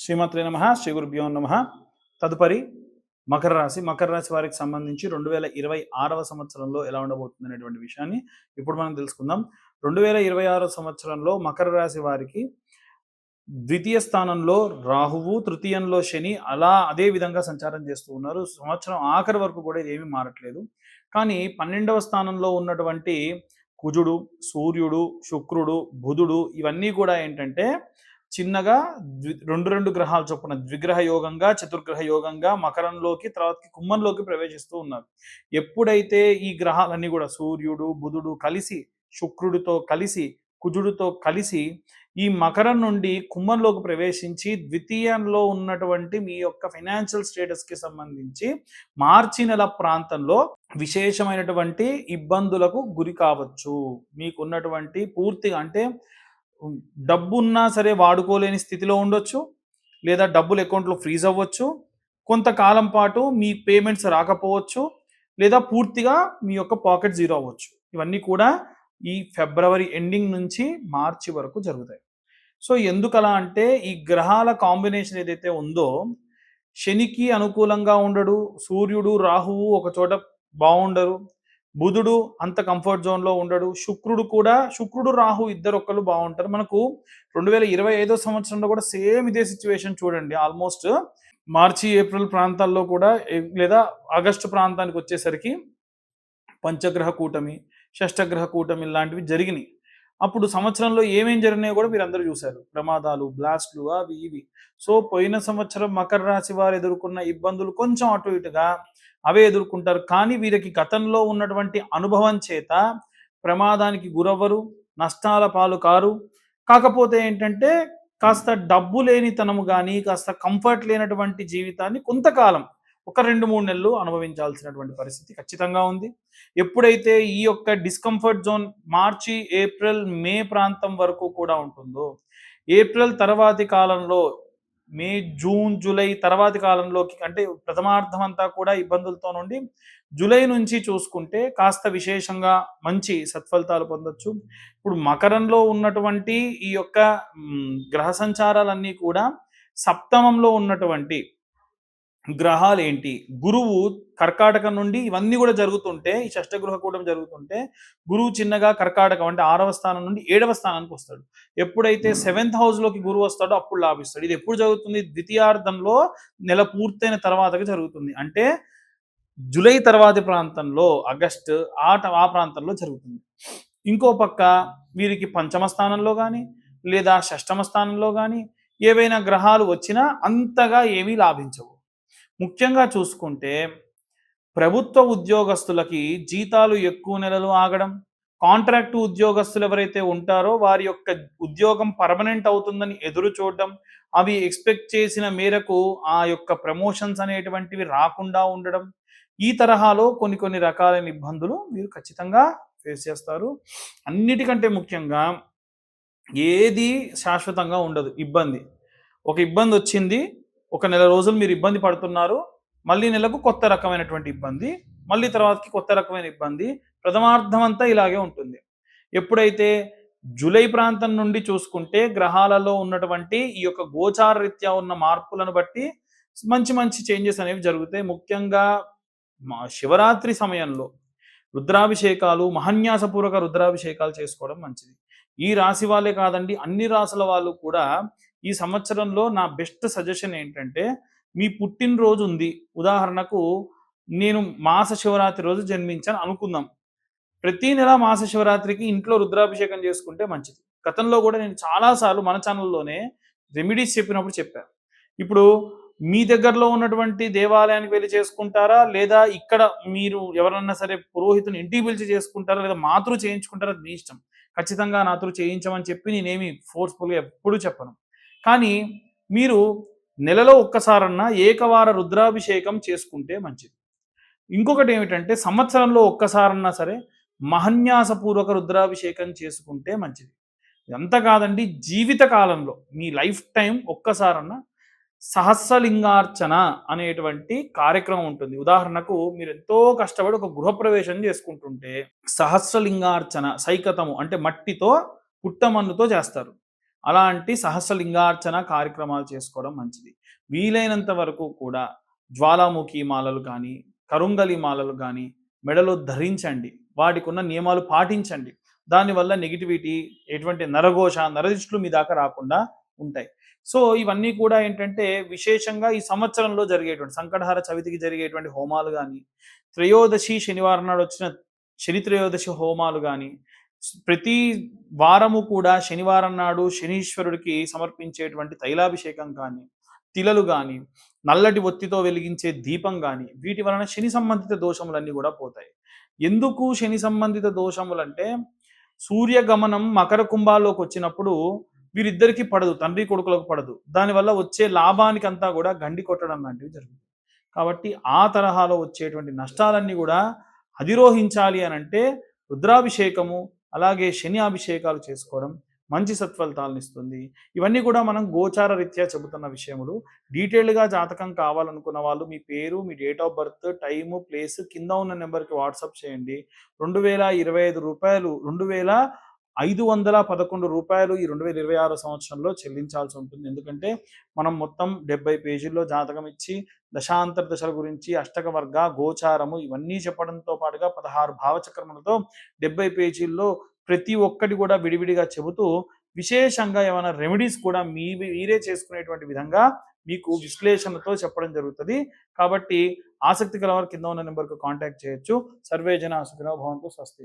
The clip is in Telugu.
శ్రీమాత్రే నమః, శ్రీ గురుభ్యో నమః. తదుపరి మకర రాశి వారికి సంబంధించి 2026వ సంవత్సరంలో ఎలా ఉండబోతుంది అనేటువంటి విషయాన్ని ఇప్పుడు మనం తెలుసుకుందాం. 2026 సంవత్సరంలో మకర రాశి వారికి ద్వితీయ స్థానంలో రాహువు, తృతీయంలో శని అదే విధంగా సంచారం చేస్తూ ఉన్నారు. సంవత్సరం ఆఖరి వరకు కూడా ఇదేమీ మారట్లేదు. కానీ 12వ స్థానంలో ఉన్నటువంటి కుజుడు, సూర్యుడు, శుక్రుడు, బుధుడు ఇవన్నీ కూడా ఏంటంటే చిన్నగా రెండు గ్రహాలు చొప్పున ద్విగ్రహ యోగంగా, చతుర్గ్రహ యోగంగా మకరంలోకి, తర్వాతకి కుంభంలోకి ప్రవేశిస్తూ ఉన్నారు. ఎప్పుడైతే ఈ గ్రహాలన్నీ కూడా సూర్యుడు, బుధుడు కలిసి, శుక్రుడితో కలిసి, కుజుడితో కలిసి ఈ మకరం నుండి కుంభంలోకి ప్రవేశించి ద్వితీయంలో ఉన్నటువంటి మీ యొక్క ఫైనాన్షియల్ స్టేటస్కి సంబంధించి మార్చి నెల ప్రాంతంలో విశేషమైనటువంటి ఇబ్బందులకు గురి కావచ్చు. మీకున్నటువంటి పూర్తిగా అంటే డబ్బు ఉన్నా సరే వాడుకోలేని స్థితిలో ఉండొచ్చు, లేదా డబ్బులు అకౌంట్లో ఫ్రీజ్ అవ్వచ్చు, కొంతకాలం పాటు మీ పేమెంట్స్ రాకపోవచ్చు, లేదా పూర్తిగా మీ యొక్క పాకెట్ జీరో అవ్వచ్చు. ఇవన్నీ కూడా ఈ ఫిబ్రవరి ఎండింగ్ నుంచి మార్చి వరకు జరుగుతాయి. సో ఎందుకలా అంటే ఈ గ్రహాల కాంబినేషన్ ఏదైతే ఉందో, శనికి అనుకూలంగా ఉండడు, సూర్యుడు, రాహువు ఒక చోట బాగుండరు, బుధుడు అంత కంఫర్ట్ జోన్లో ఉండడు, శుక్రుడు రాహు ఇద్దరు ఒక్కరు బాగుంటారు. మనకు 2025 సంవత్సరంలో కూడా సేమ్ ఇదే సిచ్యువేషన్ చూడండి. ఆల్మోస్ట్ మార్చి, ఏప్రిల్ ప్రాంతాల్లో కూడా, లేదా ఆగస్టు ప్రాంతానికి వచ్చేసరికి పంచగ్రహ కూటమి, షష్టగ్రహ కూటమి లాంటివి జరిగినాయి. అప్పుడు సంవత్సరంలో ఏమేం జరిగినాయో కూడా మీరు అందరూ చూశారు. ప్రమాదాలు, బ్లాస్ట్లు, అవి ఇవి. సో పోయిన సంవత్సరం మకర రాశి వారు ఎదుర్కొన్న ఇబ్బందులు కొంచెం అటు ఇటుగా అవే ఎదుర్కొంటారు. కానీ వీరికి గతంలో ఉన్నటువంటి అనుభవం చేత ప్రమాదానికి గురవ్వరు, నష్టాల పాలు కారు. కాకపోతే ఏంటంటే కాస్త డబ్బు లేనితనము కానీ, కాస్త కంఫర్ట్ లేనటువంటి జీవితాన్ని కొంతకాలం ఒక 2-3 నెలలు అనుభవించాల్సినటువంటి పరిస్థితి ఖచ్చితంగా ఉంది. ఎప్పుడైతే ఈ యొక్క డిస్కంఫర్ట్ జోన్ మార్చి, ఏప్రిల్, మే ప్రాంతం వరకు కూడా ఉంటుందో, ఏప్రిల్ తర్వాతి కాలంలో, మే, జూన్, జూలై తర్వాతి కాలంలోకి అంటే ప్రథమార్థం అంతా కూడా ఇబ్బందులతో నుండి జూలై నుంచి చూసుకుంటే కాస్త విశేషంగా మంచి సత్ఫలితాలు పొందొచ్చు. ఇప్పుడు మకరంలో ఉన్నటువంటి ఈ యొక్క గ్రహ సంచారాలన్నీ కూడా సప్తమంలో ఉన్నటువంటి గ్రహాలు ఏంటి, గురువు కర్కాటకం నుండి ఇవన్నీ కూడా జరుగుతుంటే, ఈ షష్టగృహ కూటం జరుగుతుంటే గురువు చిన్నగా కర్కాటకం అంటే 6వ స్థానం నుండి 7వ స్థానానికి వస్తాడు. ఎప్పుడైతే 7th హౌస్లోకి గురువు వస్తాడో అప్పుడు లాభిస్తాడు. ఇది ఎప్పుడు జరుగుతుంది? ద్వితీయార్థంలో నెల పూర్తయిన తర్వాతకి జరుగుతుంది. అంటే జూలై తర్వాతి ప్రాంతంలో, ఆగస్టు ఆ ప్రాంతంలో జరుగుతుంది. ఇంకో పక్క వీరికి పంచమ స్థానంలో కానీ, లేదా షష్టమ స్థానంలో కానీ ఏవైనా గ్రహాలు వచ్చినా అంతగా ఏమీ లాభించవు. ముఖ్యంగా చూసుకుంటే ప్రభుత్వ ఉద్యోగస్తులకి జీతాలు ఎక్కువ నెలలు ఆగడం, కాంట్రాక్టు ఉద్యోగస్తులు ఎవరైతే ఉంటారో వారి యొక్క ఉద్యోగం పర్మనెంట్ అవుతుందని ఎదురు చూడడం, అవి ఎక్స్పెక్ట్ చేసిన మేరకు ఆ యొక్క ప్రమోషన్స్ అనేటువంటివి రాకుండా ఉండడం, ఈ తరహాలో కొన్ని రకాలైన ఇబ్బందులు మీరు ఖచ్చితంగా ఫేస్ చేస్తారు. అన్నిటికంటే ముఖ్యంగా ఏది శాశ్వతంగా ఉండదు. ఒక ఇబ్బంది వచ్చింది, ఒక నెల రోజులు మీరు ఇబ్బంది పడుతున్నారు, మళ్ళీ నెలకు కొత్త రకమైనటువంటి ఇబ్బంది, మళ్ళీ తర్వాతకి కొత్త రకమైన ఇబ్బంది, ప్రథమార్థం అంతా ఇలాగే ఉంటుంది. ఎప్పుడైతే జూలై ప్రాంతం నుండి చూసుకుంటే గ్రహాలలో ఉన్నటువంటి ఈ యొక్క గోచార రీత్యా ఉన్న మార్పులను బట్టి మంచి చేంజెస్ అనేవి జరుగుతాయి. ముఖ్యంగా శివరాత్రి సమయంలో రుద్రాభిషేకాలు, మహాన్యాసపూర్వక రుద్రాభిషేకాలు చేసుకోవడం మంచిది. ఈ రాశి వాళ్ళే కాదండి, అన్ని రాశుల వాళ్ళు కూడా ఈ సంవత్సరంలో నా బెస్ట్ సజెషన్ ఏంటంటే, మీ పుట్టినరోజు ఉంది, ఉదాహరణకు నేను మాస శివరాత్రి రోజు జన్మించాను అనుకుందాం. ప్రతి నెల మాస శివరాత్రికి ఇంట్లో రుద్రాభిషేకం చేసుకుంటే మంచిది. గతంలో కూడా నేను చాలాసార్లు మన ఛానల్లోనే రెమెడీస్ చెప్పినప్పుడు చెప్పాను. ఇప్పుడు మీ దగ్గరలో ఉన్నటువంటి దేవాలయానికి వెళ్ళి చేసుకుంటారా, లేదా ఇక్కడ మీరు ఎవరన్నా సరే పురోహితుని ఇంటికి పిలిచి చేసుకుంటారా, లేదా మాతృ చేయించుకుంటారా, మీ ఇష్టం. ఖచ్చితంగా నాతృ చేయించమని చెప్పి నేనేమి ఫోర్స్ఫుల్గా ఎప్పుడూ చెప్పను. కానీ మీరు నెలలో ఒక్కసారన్నా ఏకవార రుద్రాభిషేకం చేసుకుంటే మంచిది. ఇంకొకటి ఏమిటంటే సంవత్సరంలో ఒక్కసారన్నా సరే మహన్యాసపూర్వక రుద్రాభిషేకం చేసుకుంటే మంచిది. ఎంత కాదండి, జీవిత కాలంలో మీ లైఫ్ టైం ఒక్కసారన్నా సహస్రలింగార్చన అనేటువంటి కార్యక్రమం ఉంటుంది. ఉదాహరణకు మీరు ఎంతో కష్టపడి ఒక గృహప్రవేశం చేసుకుంటుంటే సహస్రలింగార్చన, సైకతము అంటే మట్టితో పుట్టమన్నుతో చేస్తారు. అలాంటి సహస్రలింగార్చన కార్యక్రమాలు చేసుకోవడం మంచిది. వీలైనంత వరకు కూడా జ్వాలాముఖి మాలలు కానీ, కరుంగలి మాలలు కానీ మెడలో ధరించండి. వాటికున్న నియమాలు పాటించండి. దానివల్ల నెగటివిటీ, ఎటువంటి నరఘోష, నరదిష్టులు మీ దాకా రాకుండా ఉంటాయి. సో ఇవన్నీ కూడా ఏంటంటే విశేషంగా ఈ సంవత్సరంలో జరిగేటువంటి సంకటహర చవితికి జరిగేటువంటి హోమాలు కానీ, త్రయోదశి శనివారం నాడు వచ్చిన శని త్రయోదశి హోమాలు కానీ, ప్రతి వారము కూడా శనివారం నాడు శనీశ్వరుడికి సమర్పించేటువంటి తైలాభిషేకం కానీ, తిలలు కానీ, నల్లటి ఒత్తితో వెలిగించే దీపం కానీ, వీటి వలన శని సంబంధిత దోషములన్నీ కూడా పోతాయి. ఎందుకు శని సంబంధిత దోషములంటే, సూర్యగమనం మకర కుంభాల్లోకి వచ్చినప్పుడు వీరిద్దరికీ పడదు, తండ్రి కొడుకులకు పడదు. దానివల్ల వచ్చే లాభానికంతా కూడా గండి కొట్టడం లాంటివి జరుగుతుంది. కాబట్టి ఆ తరహాలో వచ్చేటువంటి నష్టాలన్నీ కూడా అధిరోహించాలి అనంటే రుద్రాభిషేకము, అలాగే శని అభిషేకాలు చేసుకోవడం మంచి సత్ఫలితాలను ఇస్తుంది. ఇవన్నీ కూడా మనం గోచార రీత్యా చెబుతున్న విషయములు. డీటెయిల్డ్గా జాతకం కావాలనుకున్న వాళ్ళు మీ పేరు, మీ date of birth, time, place కింద ఉన్న నెంబర్కి వాట్సాప్ చేయండి. రూ. 2,025 ఈ 2026 సంవత్సరంలో చెల్లించాల్సి ఉంటుంది. ఎందుకంటే మనం మొత్తం 70 పేజీల్లో జాతకం ఇచ్చి దశాంతర దశల గురించి, అష్టక వర్గ, గోచారము ఇవన్నీ చెప్పడంతో పాటుగా 16 భావచక్రములతో 70 పేజీల్లో ప్రతి ఒక్కటి కూడా విడివిడిగా చెబుతూ విశేషంగా ఏమైనా రెమెడీస్ కూడా మీరే చేసుకునేటువంటి విధంగా మీకు విశ్లేషణతో చెప్పడం జరుగుతుంది. కాబట్టి ఆసక్తి కలవారు కింద ఉన్న నెంబర్కు కాంటాక్ట్ చేయొచ్చు. సర్వే జన సుఖినో భవంతు. స్వస్తి.